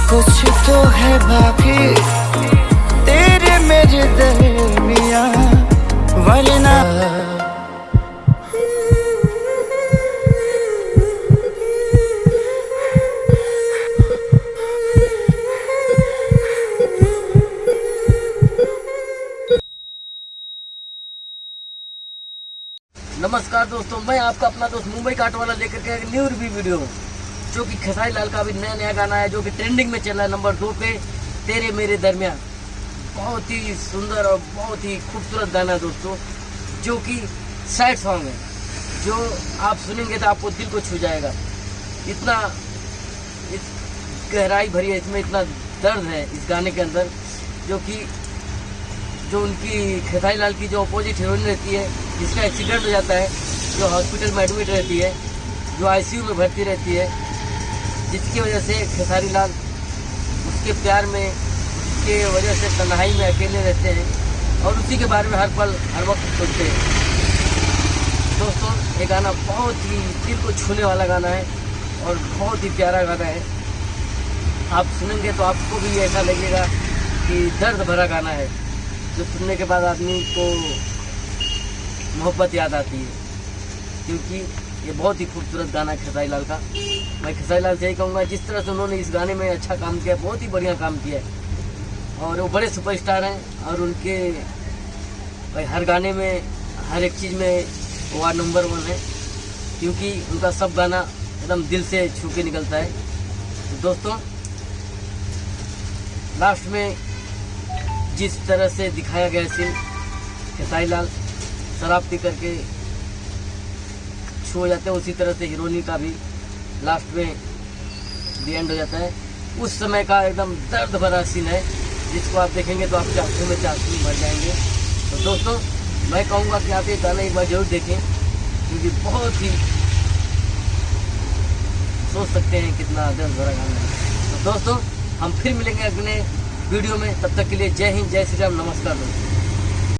कुछ तो है बाकी तेरे मेरे दरमिया, वरना नमस्कार दोस्तों, मैं आपका अपना दोस्त मुंबई काट वाला लेकर के एक न्यू रिव्यू वीडियो हूँ, जो कि खेसारी लाल का अभी नया गाना है, जो कि ट्रेंडिंग में चल रहा है नंबर 2 पे, तेरे मेरे दरमियान। बहुत ही सुंदर और बहुत ही खूबसूरत गाना है दोस्तों, जो कि सैड सॉन्ग है, जो आप सुनेंगे तो आपको दिल को छू जाएगा। इतना इस गहराई भरी है इसमें, इतना दर्द है इस गाने के अंदर, जो कि जो उनकी खेसारी लाल की जो अपोजिट हीरोइन रहती है, जिसका एक्सीडेंट हो जाता है, जो हॉस्पिटल में एडमिट रहती है, जो आईसीयू में भर्ती रहती है, जिसकी वजह से खेसारी लाल उसके प्यार में, उसके वजह से तन्हाई में अकेले रहते हैं और उसी के बारे में हर पल हर वक्त सोचते हैं। दोस्तों, ये गाना बहुत ही दिल को छूने वाला गाना है और बहुत ही प्यारा गाना है। आप सुनेंगे तो आपको भी ऐसा लगेगा कि दर्द भरा गाना है, जो सुनने के बाद आदमी को मोहब्बत याद आती है, क्योंकि ये बहुत ही खूबसूरत गाना है खेसारी लाल का। मैं खेसारी लाल से यही कहूँगा, जिस तरह से उन्होंने इस गाने में अच्छा काम किया, बहुत ही बढ़िया काम किया है, और वो बड़े सुपरस्टार हैं और उनके भाई हर गाने में, हर एक चीज़ में वो नंबर 1 है, क्योंकि उनका सब गाना एकदम दिल से छू के निकलता है। तो दोस्तों, लास्ट में जिस तरह से दिखाया गया सीन, खेसारी लाल शराब पी करके छू हो जाते हैं, उसी तरह से हीरोइनी का भी लास्ट में दी एंड हो जाता है। उस समय का एकदम दर्द भरा सीन है, जिसको आप देखेंगे तो आपके आंखों में आंसू भर जाएंगे। तो दोस्तों, मैं कहूँगा कि आप ये गाना एक बार जरूर देखें, क्योंकि बहुत ही सोच सकते हैं कितना दर्द भरा गाना है। तो दोस्तों, हम फिर मिलेंगे अगले वीडियो में, तब तक के लिए जय हिंद, जय श्री राम, नमस्कार दोस्तों।